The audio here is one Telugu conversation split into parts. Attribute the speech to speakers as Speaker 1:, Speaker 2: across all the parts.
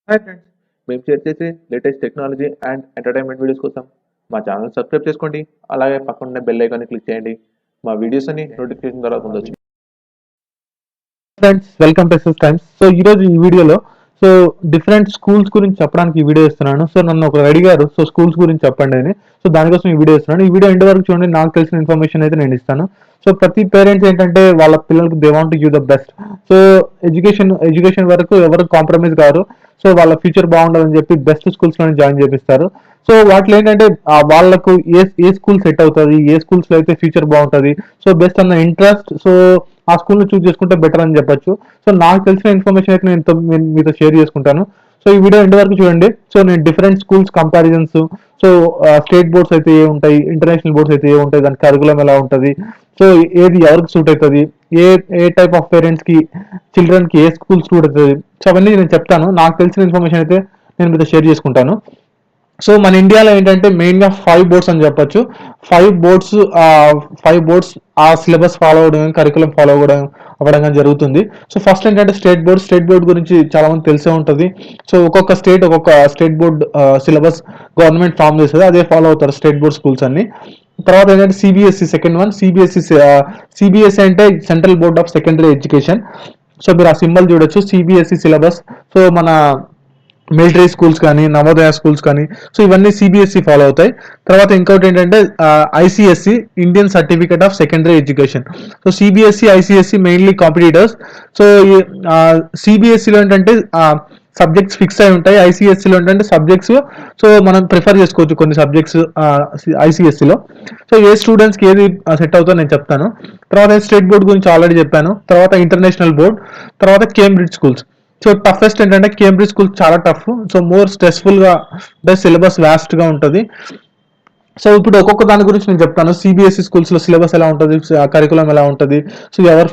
Speaker 1: హాయ్ ఫ్రెండ్స్, మేము షేర్ చేసే latest technology and entertainment videos కోసం మా ఛానల్ సబ్స్క్రైబ్ చేసుకోండి. అలాగే పక్కన బెల్ ఐకాన్ని క్లిక్ చేయండి. మా వీడియోస్ అన్ని నోటిఫికేషన్ ద్వారా పొందొచ్చు.
Speaker 2: Friends, welcome to SS times. So ఈరోజు ఈ వీడియోలో డిఫరెంట్ స్కూల్స్ గురించి చెప్పడానికి ఈ వీడియో ఇస్తున్నాను. సో నన్ను ఒకరు అడిగారు, సో స్కూల్స్ గురించి చెప్పండి అని. సో దానికోసం ఈ వీడియో ఇస్తున్నాను. ఈ వీడియో ఎండ్ వరకు చూడండి, నాకు తెలిసిన ఇన్ఫర్మేషన్ అయితే నేను ఇస్తాను. సో ప్రతి పేరెంట్స్ ఏంటంటే వాళ్ళ పిల్లలకు they want to give the best. So education వరకు ఎవరు కాంప్రమైజ్ కారు. సో వాళ్ళ ఫ్యూచర్ బాగుండాలని చెప్పి బెస్ట్ స్కూల్స్ లోనే జాయిన్ చేపిస్తారు. సో వాటిలో ఏంటంటే వాళ్ళకు ఏ స్కూల్ సెట్ అవుతుంది, ఏ స్కూల్స్ లో అయితే ఫ్యూచర్ బాగుంటుంది, సో బెస్ట్ అన్న ఇంట్రెస్ట్, సో ఆ స్కూల్ ని చూస్ చేసుకుంటే బెటర్ అని చెప్పొచ్చు. సో నాకు తెలిసిన ఇన్ఫర్మేషన్ అయితే నేను మీతో షేర్ చేసుకుంటాను. సో ఈ వీడియో ఎండ్ వరకు చూడండి. సో నేను different schools comparisons, so state boards అయితే ఏ ఉంటాయి, ఇంటర్నేషనల్ బోర్డ్స్ అయితే ఏ ఉంటాయి, దాని కరికులం ఎలా ఉంటుంది, సో ఏది ఎవరికి సూట్ అవుతుంది, ఏ ఏ టైప్ ఆఫ్ పేరెంట్స్ కి, చిల్డ్రన్ కి ఏ స్కూల్ సూట్ అవుతుంది, సో అవన్నీ నేను చెప్తాను. నాకు తెలిసిన ఇన్ఫర్మేషన్ అయితే నేను మీతో షేర్ చేసుకుంటాను. సో మన ఇండియాలో ఏంటంటే మెయిన్ గా 5 బోర్డ్స్ అని చెప్పొచ్చు. 5 బోర్డ్స్ ఆ సిలబస్ ఫాలో అవడం, కరికులం ఫాలో అవ్వడం జరుగుతుంది. సో ఫస్ట్ ఏంటంటే స్టేట్ బోర్డ్ గురించి చాలా మంది తెలిసే ఉంటుంది. సో ఒక్కొక్క state board syllabus government form చేస్తుంది, అదే ఫాలో అవుతారు స్టేట్ బోర్డ్ స్కూల్స్ అన్ని. తర్వాత ఏంటంటే సిబిఎస్ఈ సెకండ్ వన్. సిబిఎస్ఈ అంటే central board of secondary education. So మీరు ఆ సింబల్ చూడొచ్చు, సిబిఎస్ఈ సిలబస్. సో మన మిలిటరీ స్కూల్స్ కానీ, నవోదయ స్కూల్స్ కానీ, సో ఇవన్నీ సిబిఎస్ఈ ఫాలో అవుతాయి. తర్వాత ఇంకోటి ఏంటంటే ICSE, Indian certificate of secondary education. So CBSE, ICSE mainly competitors. So సిబిఎస్ఈలో ఏంటంటే సబ్జెక్ట్స్ ఫిక్స్ అయి ఉంటాయి, ఐసిఎస్సిలో ఏంటంటే సబ్జెక్ట్స్ సో మనం ప్రిఫర్ చేసుకోవచ్చు కొన్ని సబ్జెక్ట్స్ ఐసిఎస్సిలో. సో ఏ స్టూడెంట్స్కి ఏది సెట్ అవుతుందో నేను చెప్తాను. తర్వాత స్టేట్ బోర్డ్ గురించి ఆల్రెడీ చెప్పాను. తర్వాత ఇంటర్నేషనల్ బోర్డ్, తర్వాత కేంబ్రిడ్జ్ స్కూల్స్. సో టఫెస్ట్ ఏంటంటే కేంబ్రిడ్జ్ స్కూల్ చాలా టఫ్. సో మోర్ స్ట్రెస్ఫుల్ గా, సిలబస్ వాస్ట్ గా ఉంటుంది. సో ఇప్పుడు ఒక్కొక్క దాని గురించి నేను చెప్తాను. సిబిఎస్ఈ స్కూల్స్ లో సిలబస్ ఎలా ఉంటుంది, కరికులం ఎలా ఉంటుంది, సో ఎవరు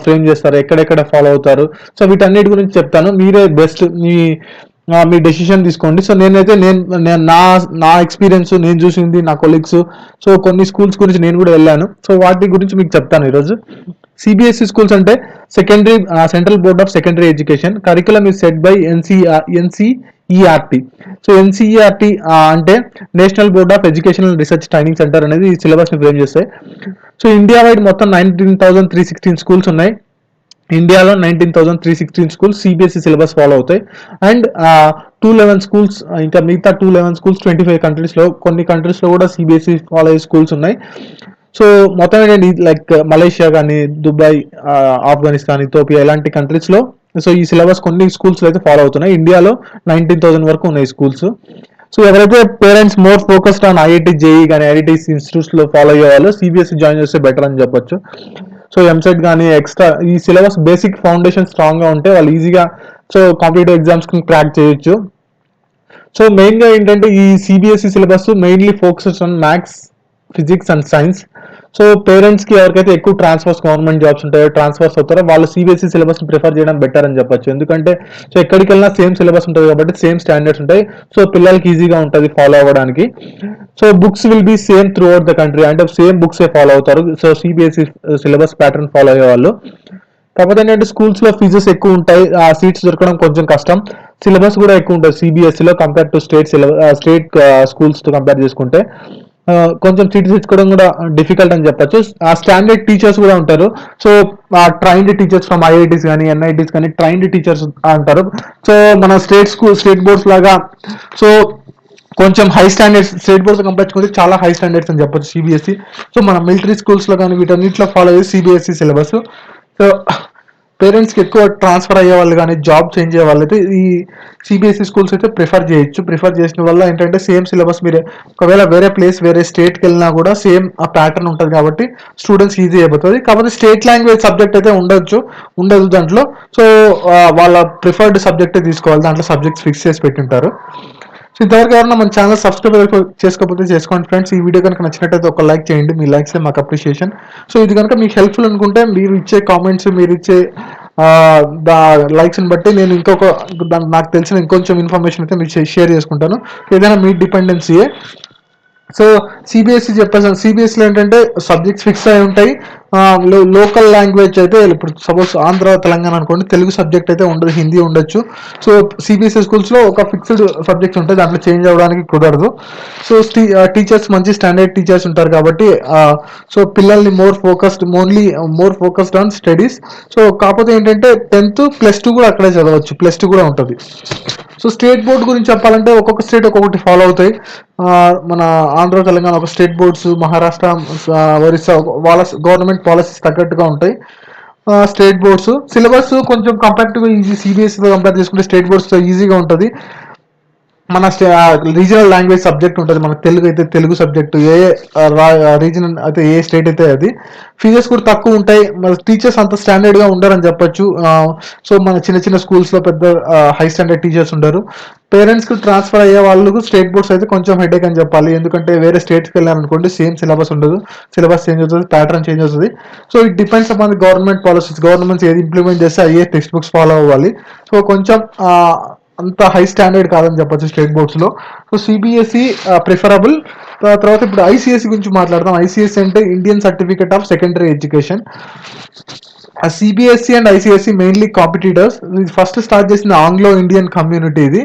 Speaker 2: ఫ్రేమ్ చేస్తారు, ఎక్కడెక్కడ ఫాలో అవుతారు, సో వీటన్నిటి గురించి చెప్తాను. మీరే బెస్ట్ మీ డెసిషన్ తీసుకోండి. సో నేను నా ఎక్స్పీరియన్స్, నేను చూసింది, నా కొలీగ్స్, సో కొన్ని స్కూల్స్ గురించి నేను కూడా వెళ్ళాను. సో వాటి గురించి మీకు చెప్తాను ఈరోజు. సిబిఎస్ఈ స్కూల్స్ అంటే central board of secondary education. Curriculum is set by NCERT. So NCERT అంటే national board of educational research training centre అనేది ఈ సిలబస్ ని ఫ్రేమ్ చేస్తాయి. సో ఇండియా వైడ్ మొత్తం 19,316 స్కూల్స్ ఉన్నాయి. ఇండియాలో 19,316 స్కూల్స్ సిబిఎస్ఈ సిలబస్ ఫాలో అవుతాయి. అండ్ 211 స్కూల్స్, ఇంకా మిగతా 211 స్కూల్స్ 25 కంట్రీస్లో, కొన్ని కంట్రీస్లో కూడా సిబిఎస్ఈ ఫాలో అయ్యే స్కూల్స్ ఉన్నాయి. సో మొత్తం ఏంటంటే లైక్ మలేషియా కానీ, దుబాయ్, ఆఫ్ఘనిస్తాన్, ఇథోపియా ఇలాంటి కంట్రీస్లో సో ఈ సిలబస్ కొన్ని స్కూల్స్లో అయితే ఫాలో అవుతున్నాయి. ఇండియాలో 19,000 వరకు ఉన్నాయి స్కూల్స్. సో ఎవరైతే parents more focused on IIT, JEE కానీ ఐఐటీస్ ఇన్స్టిట్యూట్స్ లో ఫాలో అయ్యే వాళ్ళు సిబిఎస్ఈ జాయిన్ చేస్తే బెటర్ అని చెప్పొచ్చు. సో ఎంసెట్ కానీ ఎక్స్ట్రా ఈ సిలబస్ బేసిక్ ఫౌండేషన్ స్ట్రాంగ్ గా ఉంటే వాళ్ళు ఈజీగా సో కాంపిటేటివ్ ఎగ్జామ్స్ కి క్రాక్ చేయొచ్చు. సో మెయిన్ గా ఏంటంటే ఈ CBSE syllabus mainly focus on maths, physics and science. So parents కి ఎవరికైతే ఎక్కువ గవర్నమెంట్ జాబ్స్ ఉంటాయో, ట్రాన్స్ఫర్స్ అవుతారో వాళ్ళు సిబిఎస్ఈ సిలబస్ ని ప్రిఫర్ చేయడం బెటర్ అని చెప్పొచ్చు. ఎందుకంటే సో ఎక్కడికి వెళ్ళినా సేమ్ సిలబస్ ఉంటుంది కాబట్టి సేమ్ స్టాండర్డ్స్ ఉంటాయి. సో పిల్లలకి ఈజీగా ఉంటుంది ఫాలో అవ్వడానికి. So books will be same through out the country, అంటే సేమ్ బుక్స్ ఫాలో అవుతారు so CBSE syllabus pattern follow అయ్యే వాళ్ళు. కాకపోతే ఏంటంటే స్కూల్స్ లో ఫీజెస్ ఎక్కువ ఉంటాయి, ఆ సీట్స్ దొరకడం కొంచెం కష్టం. సిలబస్ కూడా ఎక్కువ ఉంటుంది సిబిఎస్ఈలో కంపేర్ టు స్టేట్ స్కూల్స్ తో కంపేర్ చేసుకుంటే. కొంచెం సీట్స్ తెచ్చుకోవడం కూడా డిఫికల్ట్ అని చెప్పొచ్చు. ఆ స్టాండర్డ్ టీచర్స్ కూడా ఉంటారు. So trained teachers from IITs కానీ, ఎన్ఐటీస్ కానీ ట్రైన్డ్ టీచర్స్ అంటారు. సో మన స్టేట్ బోర్డ్స్ లాగా సో కొంచెం high standards, state boards compare చేసుకుంటే చాలా హై స్టాండర్డ్స్ అని చెప్పొచ్చు సిబిఎస్ఈ. సో మన మిలిటరీ స్కూల్స్ లో కానీ వీటన్నిటిలో ఫాలో అయ్యే సిబిఎస్ఈ సిలబస్. సో పేరెంట్స్కి ఎక్కువ ట్రాన్స్ఫర్ అయ్యే వాళ్ళు కానీ, జాబ్ చేంజ్ అయ్యే వాళ్ళు అయితే ఈ సిబిఎస్ఈ స్కూల్స్ అయితే ప్రిఫర్ చేయొచ్చు. ప్రిఫర్ చేసిన వల్ల ఏంటంటే సేమ్ సిలబస్, మీరు ఒకవేళ వేరే స్టేట్కి వెళ్ళినా కూడా సేమ్ ఆ ప్యాటర్న్ ఉంటుంది కాబట్టి స్టూడెంట్స్ ఈజీ అయిపోతుంది. కాకపోతే స్టేట్ లాంగ్వేజ్ సబ్జెక్ట్ అయితే ఉండదు దాంట్లో. సో వాళ్ళ ప్రిఫర్డ్ సబ్జెక్టే తీసుకోవాలి, దాంట్లో సబ్జెక్ట్స్ ఫిక్స్ చేసి పెట్టింటారు. సో ఇంతవరకు ఎవరైనా మన ఛానల్ సబ్స్క్రైబ్ చేసుకోకపోతే చేసుకోండి ఫ్రెండ్స్. ఈ వీడియో కనుక నచ్చినట్టయితే ఒక లైక్ చేయండి, మీ లైక్స్ మాకు అప్రిషియేషన్. సో ఇది కనుక మీకు హెల్ప్ఫుల్ అనుకుంటే మీరు ఇచ్చే కామెంట్స్, మీరు ఇచ్చే లైక్స్ని బట్టి నేను నాకు తెలిసిన ఇంకొంచెం ఇన్ఫర్మేషన్ అయితే మీరు షేర్ చేసుకుంటాను. ఏదైనా మీ డిపెండెన్సీయే. సో సిబిఎస్ఈ చెప్పేసాను. సిబిఎస్ఈలో ఏంటంటే సబ్జెక్ట్స్ ఫిక్స్ అయి ఉంటాయి. లోకల్ లాంగ్వేజ్ అయితే ఇప్పుడు సపోజ్ ఆంధ్ర తెలంగాణ అనుకోండి, తెలుగు సబ్జెక్ట్ అయితే ఉండదు, హిందీ ఉండొచ్చు. సో సిబిఎస్ఈ స్కూల్స్లో ఒక ఫిక్స్డ్ సబ్జెక్ట్స్ ఉంటాయి, దాంట్లో చేంజ్ అవ్వడానికి కుదరదు. సో టీచర్స్ మంచి స్టాండర్డ్ టీచర్స్ ఉంటారు కాబట్టి సో పిల్లల్ని more focused on studies. So కాకపోతే ఏంటంటే 10th +2 కూడా అక్కడే చదవచ్చు, +2 కూడా ఉంటుంది. సో స్టేట్ బోర్డ్ గురించి చెప్పాలంటే ఒక్కొక్క స్టేట్ ఒక్కొక్కటి ఫాలో అవుతాయి. మన ఆంధ్ర తెలంగాణ ఒక స్టేట్ బోర్డ్స్, మహారాష్ట్ర, ఒరిస్సా వాళ్ళ గవర్నమెంట్ పాలసీస్ తగ్గట్టుగా ఉంటాయి స్టేట్ బోర్డ్స్. సిలబస్ కొంచెం కంపారిటివ్గా ఈజీ, సిబిఎస్ఈతో కంపేర్ చేసుకుంటే స్టేట్ బోర్డ్స్తో ఈజీగా ఉంటుంది. మన రీజనల్ లాంగ్వేజ్ సబ్జెక్ట్ ఉంటుంది, మన తెలుగు అయితే తెలుగు సబ్జెక్టు, ఏ రీజన్ అయితే ఏ స్టేట్ అయితే అది. ఫీజెస్ కూడా తక్కువ ఉంటాయి, మన టీచర్స్ అంత స్టాండర్డ్గా ఉండరని చెప్పొచ్చు. సో మన చిన్న చిన్న స్కూల్స్లో పెద్ద హై స్టాండర్డ్ టీచర్స్ ఉండరు. పేరెంట్స్కి ట్రాన్స్ఫర్ అయ్యే వాళ్ళకు స్టేట్ బోర్డ్స్ అయితే కొంచెం హెడేక్ అని చెప్పాలి, ఎందుకంటే వేరే స్టేట్స్కి వెళ్ళారనుకోండి సేమ్ సిలబస్ ఉండదు, సిలబస్ చేంజ్ అవుతుంది, ప్యాటర్న్ చేంజ్ అవుతుంది. So it depends upon government policies, governments ఏది ఇంప్లిమెంట్ చేస్తే అయ్యే టెక్స్ట్ బుక్స్ ఫాలో అవ్వాలి. సో కొంచెం అంత హై స్టాండర్డ్ కాదని చెప్పొచ్చు స్టేట్ బోర్డ్స్లో. So CBSE preferable. తర్వాత ఇప్పుడు ఐసిఎస్ఈ గురించి మాట్లాడదాం. ఐసిఎస్ఈ అంటే Indian certificate of secondary education. CBSE and ICSE mainly competitors. First start చేసిన ఆంగ్లో ఇండియన్ కమ్యూనిటీ ఇది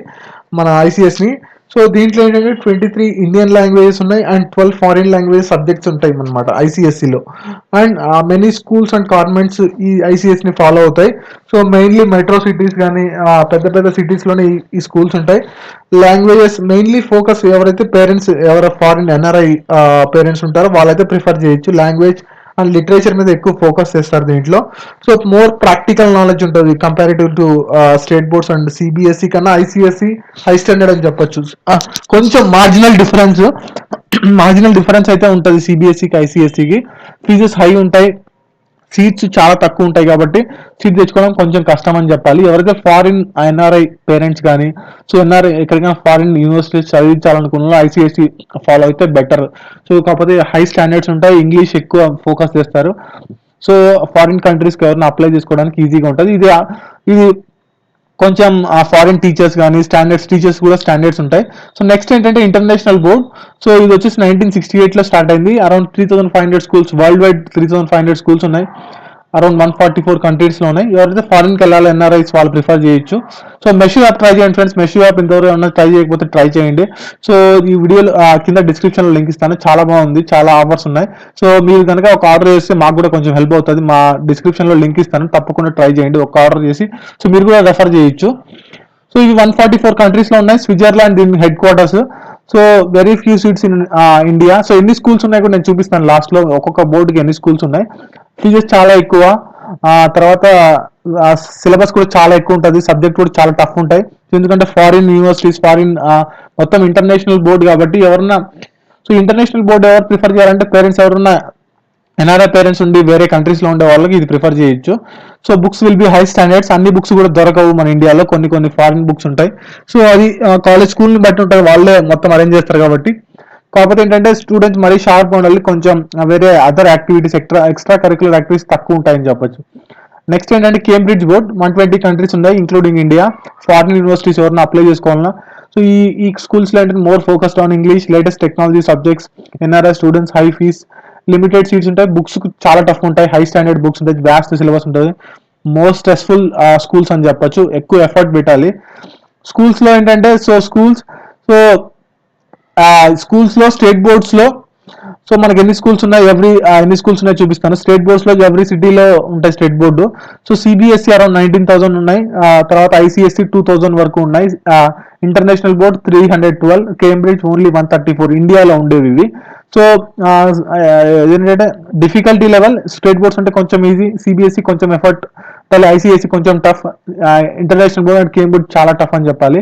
Speaker 2: మన ఐసిఎస్ని. సో దీంట్లో ఏంటంటే 23 ఇండియన్ లాంగ్వేజెస్ ఉన్నాయి అండ్ 12 ఫారిన్ లాంగ్వేజ్ సబ్జెక్ట్స్ ఉంటాయి అనమాట ఐసిఎస్సిలో. And many schools and convents ఈ ఐసిఎస్ని ఫాలో అవుతాయి. సో మెయిన్లీ మెట్రో సిటీస్ కానీ పెద్ద పెద్ద సిటీస్లోనే ఈ స్కూల్స్ ఉంటాయి. లాంగ్వేజెస్ మెయిన్లీ ఫోకస్ ఎవరైతే పేరెంట్స్ ఎవరైనా ఫారిన్ ఎన్ఆర్ఐ పేరెంట్స్ ఉంటారో వాళ్ళైతే ప్రిఫర్ చేయొచ్చు. లాంగ్వేజ్ అండ్ లిటరేచర్ మీద ఎక్కువ ఫోకస్ చేస్తారు దీంట్లో. సో మోర్ ప్రాక్టికల్ నాలెడ్జ్ ఉంటుంది comparative to state boards and CBSE కన్నా ఐసిఎస్ఈ హై స్టాండర్డ్ అని చెప్పొచ్చు. కొంచెం మార్జినల్ డిఫరెన్స్ అయితే ఉంటుంది సిబిఎస్ఈకి ఐసిఎస్ఈకి. ఫీజెస్ హై ఉంటాయి, సీట్స్ చాలా తక్కువ ఉంటాయి కాబట్టి సీట్ తెచ్చుకోవడం కొంచెం కష్టం అని చెప్పాలి. ఎవరైతే ఫారిన్ ఎన్ఆర్ఐ పేరెంట్స్ కానీ సో ఎన్ఆర్ఐ ఎక్కడికైనా ఫారిన్ యూనివర్సిటీస్ చదివించాలనుకున్నా ఐసిఎస్ఈ ఫాలో అయితే బెటర్. సో కాకపోతే హై స్టాండర్డ్స్ ఉంటాయి, ఇంగ్లీష్ ఎక్కువ ఫోకస్ చేస్తారు. సో ఫారిన్ కంట్రీస్కి ఎవరైనా అప్లై చేసుకోవడానికి ఈజీగా ఉంటుంది. ఇది కొంచెం ఫారిన్ టీచర్స్ కానీ టీచర్స్ కూడా స్టాండర్డ్స్ ఉంటాయి. సో నెక్స్ట్ ఏంటంటే ఇంటర్నేషనల్ బోర్డ్. సో ఇది వచ్చేసి 1968లో స్టార్ట్ అయింది. Around 3500 schools, world wide 3500 schools ఉన్నాయి, అరౌండ్ 144 కంట్రీస్లో ఉన్నాయి. ఎవరైతే ఫారిన్కి వెళ్ళాలి ఎన్ఆర్ఐస్ వాళ్ళు ప్రిఫర్ చేయొచ్చు. సో మెష్ యాప్ ట్రై చేయండి ఫ్రెండ్స్, మెష్ యాప్ ఇంతవరకు ఏమన్నా ట్రై చేయకపోతే ట్రై చేయండి. సో ఈ వీడియోలో కింద డిస్క్రిప్షన్లో లింక్ ఇస్తాను, చాలా బాగుంది, చాలా ఆఫర్స్ ఉన్నాయి. సో మీరు కనుక ఒక ఆర్డర్ చేస్తే మాకు కూడా కొంచెం హెల్ప్ అవుతుంది. మా డిస్క్రిప్షన్లో లింక్ ఇస్తాను, తప్పకుండా ట్రై చేయండి ఒక ఆర్డర్ చేసి. సో మీరు కూడా రెఫర్ చేయొచ్చు. సో ఇవి 144 కంట్రీస్లో ఉన్నాయి. స్విట్జర్లాండ్ దీని head quarters. So very few seats in India. So ఎన్ని స్కూల్స్ ఉన్నాయి కూడా నేను చూపిస్తాను లాస్ట్లో, ఒక్కొక్క బోర్డుకి ఎన్ని స్కూల్స్ ఉన్నాయి. ఫీజెస్ చాలా ఎక్కువ, తర్వాత సిలబస్ కూడా చాలా ఎక్కువ ఉంటుంది, సబ్జెక్ట్ కూడా చాలా టఫ్ ఉంటాయి. ఎందుకంటే ఫారిన్ యూనివర్సిటీస్, మొత్తం ఇంటర్నేషనల్ బోర్డు కాబట్టి ఎవరన్నా సో ఇంటర్నేషనల్ బోర్డు ఎవరు ప్రిఫర్ చేయాలంటే పేరెంట్స్ ఎవరన్నా ఎన్ఆర్ఐ పేరెంట్స్ ఉండి వేరే కంట్రీస్లో ఉండే వాళ్ళకి ఇది ప్రిఫర్ చేయొచ్చు. So books will be high standards. అన్ని బుక్స్ కూడా దొరకవు మన ఇండియాలో, కొన్ని ఫారిన్ బుక్స్ ఉంటాయి. సో అది కాలేజ్ స్కూల్ని బట్టి ఉంటుంది, వాళ్ళే మొత్తం అరేంజ్ చేస్తారు కాబట్టి. కాకపోతే ఏంటంటే స్టూడెంట్స్ మరీ షార్ప్ ఉండాలి, కొంచెం వేరే other activities extra curricular activities తక్కువ ఉంటాయని చెప్పొచ్చు. నెక్స్ట్ ఏంటంటే కేంబ్రిడ్జ్ బోర్డ్. 120 కంట్రీస్ ఉన్నాయి ఇంక్లూడింగ్ ఇండియా. ఫారిన్ యూనివర్సిటీస్ ఎవరైనా అప్లై చేసుకోవాలన్నా సో ఈ స్కూల్స్లో ఏంటంటే more focused on English, latest technology subjects, NRI students, high fees, limited seats ఉంటాయి, బుక్స్ చాలా టఫ్ ఉంటాయి, హై స్టాండర్డ్ బుక్స్ ఉంటాయి, వ్యాస్ట్ సిలబస్ ఉంటుంది, మోస్ట్ స్ట్రెస్ఫుల్ స్కూల్స్ అని చెప్పొచ్చు, ఎక్కువ ఎఫర్ట్ పెట్టాలి స్కూల్స్లో ఏంటంటే. సో స్కూల్స్లో స్టేట్ బోర్డ్స్లో సో మనకి ఎన్ని స్కూల్స్ ఉన్నాయి చూపిస్తాను. స్టేట్ బోర్డ్స్లో ఎవ్రీ సిటీలో ఉంటాయి state board. So CBSE around 19,000 ఉన్నాయి, తర్వాత ఐసిఎస్ఈ 2,000 వరకు ఉన్నాయి, ఇంటర్నేషనల్ బోర్డ్ 312, కేంబ్రిడ్జ్ ఓన్లీ 134 ఇండియాలో ఉండేవి ఇవి. సో ఏంటంటే డిఫికల్టీ లెవెల్ స్టేట్ బోర్డ్స్ అంటే కొంచెం ఈజీ, సిబిఎస్ఈ కొంచెం ఎఫర్ట్, ఐసిఎస్ఈ కొంచెం tough, international board and Cambridge చాలా టఫ్ అని చెప్పాలి.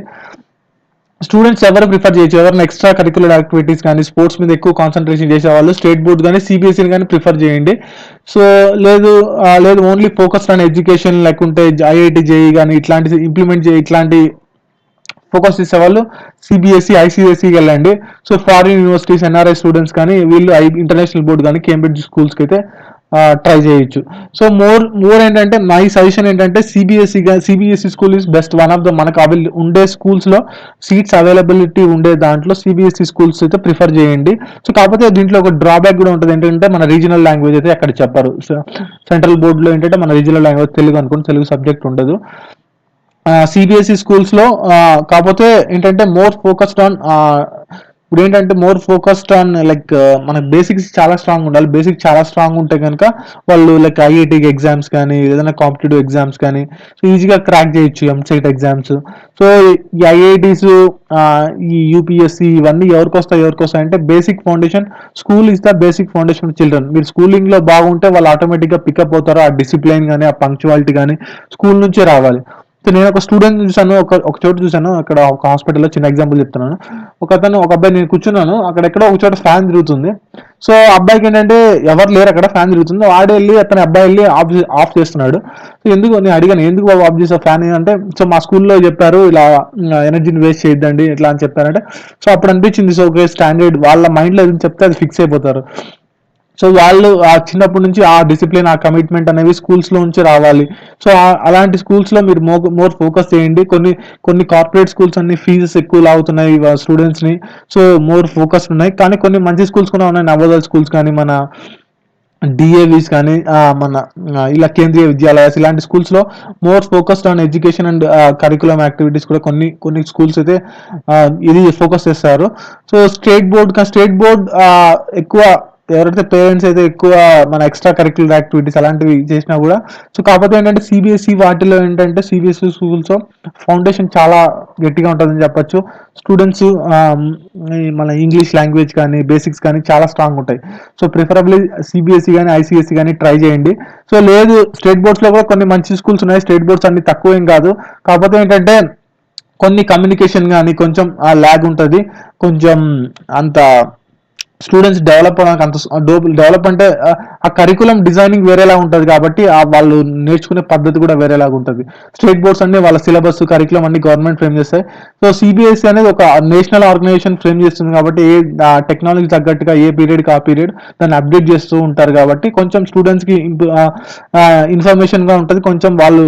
Speaker 2: స్టూడెంట్స్ ఎవరు ప్రిఫర్ చేయొచ్చు, ఎవరైనా ఎక్స్ట్రా కరికులర్ యాక్టివిటీస్ కానీ స్పోర్ట్స్ మీద ఎక్కువ కాన్సన్ట్రేషన్ చేసే వాళ్ళు స్టేట్ బోర్డ్ కానీ సిబిఎస్ఈని కానీ ప్రిఫర్ చేయండి. సో లేదు ఓన్లీ ఫోకస్ ఆన్ ఎడ్యుకేషన్ లేకుంటే ఐఐటి జేఈ కానీ ఇట్లాంటి ఫోకస్ చేసేవాళ్ళు సిబిఎస్ఈ ఐసిఎస్ఈకి వెళ్ళండి. So foreign universities NRI students కానీ వీళ్ళు ఇంటర్నేషనల్ బోర్డ్ కానీ కేంబ్రిడ్జ్ స్కూల్స్కి అయితే ట్రై చేయొచ్చు. సో మోర్ ఏంటంటే మై సజెషన్ ఏంటంటే CBSE school is best. One of the మనకు ఉండే స్కూల్స్లో సీట్స్ అవైలబిలిటీ ఉండే దాంట్లో సిబిఎస్ఈ స్కూల్స్ అయితే ప్రిఫర్ చేయండి. సో కాకపోతే దీంట్లో ఒక డ్రాబ్యాక్ కూడా ఉంటుంది, ఏంటంటే మన రీజనల్ లాంగ్వేజ్ అయితే అక్కడ చెప్పరు. సెంట్రల్ బోర్డులో ఏంటంటే మన రీజనల్ లాంగ్వేజ్ తెలుగు అనుకోండి, తెలుగు సబ్జెక్ట్ ఉండదు. సిబిఎస్ఈ స్కూల్స్లో కాకపోతే ఏంటంటే మోర్ ఫోకస్డ్ ఆన్ లైక్ మన బేసిక్స్ చాలా స్ట్రాంగ్ ఉండాలి. బేసిక్ చాలా స్ట్రాంగ్ ఉంటే కనుక వాళ్ళు లైక్ ఐఐటి ఎగ్జామ్స్ కానీ ఏదైనా కాంపిటేటివ్ ఎగ్జామ్స్ కానీ సో ఈజీగా క్రాక్ చేయొచ్చు, ఎంసెట్ ఎగ్జామ్స్. సో ఈ ఐఐటీస్, ఈ యూపీఎస్సి ఇవన్నీ ఎవరికి వస్తాయి అంటే basic foundation. School is the basic foundation for children. మీరు స్కూలింగ్లో బాగుంటే వాళ్ళు ఆటోమేటిక్గా పికప్ అవుతారు. ఆ డిసిప్లైన్ కానీ ఆ పంక్చువాలిటీ కానీ స్కూల్ నుంచే రావాలి. సో నేను ఒక స్టూడెంట్ చూసాను, ఒక చోట చూసాను, అక్కడ ఒక హాస్పిటల్లో చిన్న ఎగ్జాంపుల్ చెప్తున్నాను. ఒక అబ్బాయి, నేను కూర్చున్నాను అక్కడ, ఎక్కడో ఒక చోట ఫ్యాన్ తిరుగుతుంది. సో అబ్బాయికి ఏంటంటే ఎవరు లేరు అక్కడ, ఫ్యాన్ తిరుగుతుంది. అబ్బాయి వెళ్ళి ఆఫ్ చేస్తున్నాడు. సో ఎందుకు నేను అడిగాను, ఎందుకు బాబు ఆఫ్ చేసా ఫ్యాన్ అంటే, సో మా స్కూల్లో చెప్పారు ఇలా ఎనర్జీని వేస్ట్ చేయొద్దండి ఎట్లా అని చెప్పారంటే. సో అప్పుడు అనిపించింది, సో ఓకే స్టాండర్డ్ వాళ్ళ మైండ్లో ఏదైనా చెప్తే అది ఫిక్స్ అయిపోతారు. సో వాళ్ళు ఆ చిన్నప్పటి నుంచి ఆ డిసిప్లిన్, ఆ కమిట్మెంట్ అనేవి స్కూల్స్ లో నుంచి రావాలి. సో అలాంటి స్కూల్స్ లో మీరు మోర్ ఫోకస్ చేయండి. కొన్ని కార్పొరేట్ స్కూల్స్ అన్ని ఫీజెస్ ఎక్కువ లాగుతున్నాయి స్టూడెంట్స్ ని. సో మోర్ ఫోకస్ ఉన్నాయి. కానీ కొన్ని మంచి స్కూల్స్ కూడా ఉన్నాయి, నవోదయ స్కూల్స్ కానీ, మన డిఏవిస్ కానీ, మన ఇలా కేంద్రీయ విద్యాలయాస్ ఇలాంటి స్కూల్స్ లో more focused on education and curriculum activities కూడా కొన్ని స్కూల్స్ అయితే ఇది ఫోకస్ చేస్తారు. సో స్టేట్ బోర్డ్ ఎక్కువ ఎవరైతే పేరెంట్స్ అయితే ఎక్కువ మన ఎక్స్ట్రా కరిక్యులర్ యాక్టివిటీస్ అలాంటివి చేసినా కూడా, సో కాకపోతే ఏంటంటే సిబిఎస్ఈ వాటిలో ఏంటంటే సిబిఎస్ఈ స్కూల్స్ ఫౌండేషన్ చాలా గట్టిగా ఉంటుందని చెప్పొచ్చు. స్టూడెంట్స్ మన ఇంగ్లీష్ లాంగ్వేజ్ కానీ బేసిక్స్ కానీ చాలా స్ట్రాంగ్ ఉంటాయి. సో ప్రిఫరబ్లీ సిబిఎస్ఈ కానీ ఐసిఎస్ఈ కానీ ట్రై చేయండి. సో లేదు స్టేట్ బోర్డ్స్లో కూడా కొన్ని మంచి స్కూల్స్ ఉన్నాయి, స్టేట్ బోర్డ్స్ అన్ని తక్కువ ఏం కాదు. కాకపోతే ఏంటంటే కొన్ని కమ్యూనికేషన్ కానీ కొంచెం ల్యాగ్ ఉంటుంది, కొంచెం అంత స్టూడెంట్స్ డెవలప్ అవడానికి అంత డెవలప్ అంటే ఆ కరికులం డిజైనింగ్ వేరేలా ఉంటుంది కాబట్టి వాళ్ళు నేర్చుకునే పద్ధతి కూడా వేరేలాగా ఉంటుంది. స్టేట్ బోర్డ్స్ అన్ని వాళ్ళ సిలబస్ కరికులం అన్ని గవర్నమెంట్ ఫ్రేమ్ చేస్తాయి. సో సిబిఎస్ఈ అనేది ఒక నేషనల్ ఆర్గనైజేషన్ ఫ్రేమ్ చేస్తుంది కాబట్టి టెక్నాలజీ తగ్గట్టుగా ఏ పీరియడ్కి ఆ పీరియడ్ దాన్ని అప్డేట్ చేస్తూ ఉంటారు కాబట్టి కొంచెం స్టూడెంట్స్కి ఇన్ఫర్మేషన్గా ఉంటుంది, కొంచెం వాళ్ళు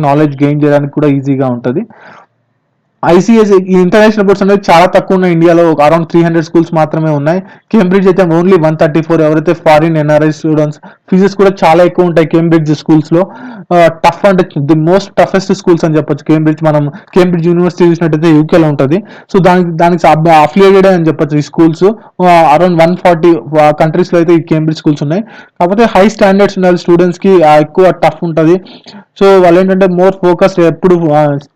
Speaker 2: నాలెడ్జ్ గెయిన్ చేయడానికి కూడా ఈజీగా ఉంటుంది. ఐసిఎస్ఈ ఇంటర్నేషనల్ బోర్డ్స్ అనేవి చాలా తక్కువ ఉన్నాయి ఇండియాలో, అరౌండ్ 300 స్కూల్స్ మాత్రమే ఉన్నాయి. కేంబ్రిడ్జ్ అయితే ఓన్లీ 134. ఎవరైతే ఫారిన్ ఎన్ఆర్ఐ స్టూడెంట్స్, ఫీజెస్ కూడా చాలా ఎక్కువ ఉంటాయి కేంబ్రిడ్జ్ స్కూల్స్ లో. టఫ్ అంటే ది మోస్ట్ టఫెస్ట్ స్కూల్స్ అని చెప్పొచ్చు కేంబ్రిడ్జ్. మనం కేంబ్రిడ్జ్ యూనివర్సిటీ చూసినట్టయితే యూకేలో ఉంటుంది. సో దానికి అఫిలియేటెడ్ అని చెప్పొచ్చు ఈ స్కూల్స్. అరౌండ్ 140 కంట్రీస్ లో అయితే ఈ కేంబ్రిడ్జ్ స్కూల్స్ ఉన్నాయి. కాకపోతే హై స్టాండర్డ్స్ ఉండాలి స్టూడెంట్స్ కి, ఎక్కువ టఫ్ ఉంటుంది. సో వాళ్ళు ఏంటంటే మోర్ ఫోకస్ ఎప్పుడు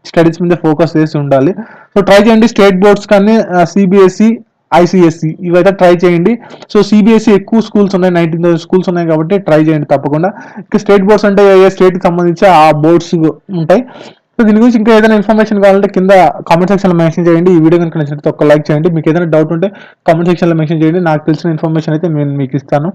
Speaker 2: స్టడీస్ మీద ఫోకస్ చేసి ఉండాలి. సో ట్రై చేయండి స్టేట్ బోర్డ్స్ కానీ సిబిఎస్ఈ ఐసిఎస్ఈ ఇవైతే ట్రై చేయండి. సో సిబిఎస్ఈ ఎక్కువ స్కూల్స్ ఉన్నాయి, 19,000 స్కూల్స్ ఉన్నాయి కాబట్టి ట్రై చేయండి తప్పకుండా. ఇంకా స్టేట్ బోర్డ్స్ అంటే ఏ స్టేట్కి సంబంధించి ఆ బోర్డ్స్ ఉంటాయి. సో దీని గురించి ఇంకా ఏదైనా ఇన్ఫర్మేషన్ కావాలంటే కింద కామెంట్ సెక్షన్లో మెన్షన్ చేయండి. ఈ వీడియో కనుక నచ్చినట్లయితే ఒక లైక్ చేయండి. మీకు ఏదైనా డౌట్ ఉంటే కామెంట్ సెక్షన్లో మెన్షన్ చేయండి, నాకు తెలిసిన ఇన్ఫర్మేషన్ అయితే నేను మీకు ఇస్తాను.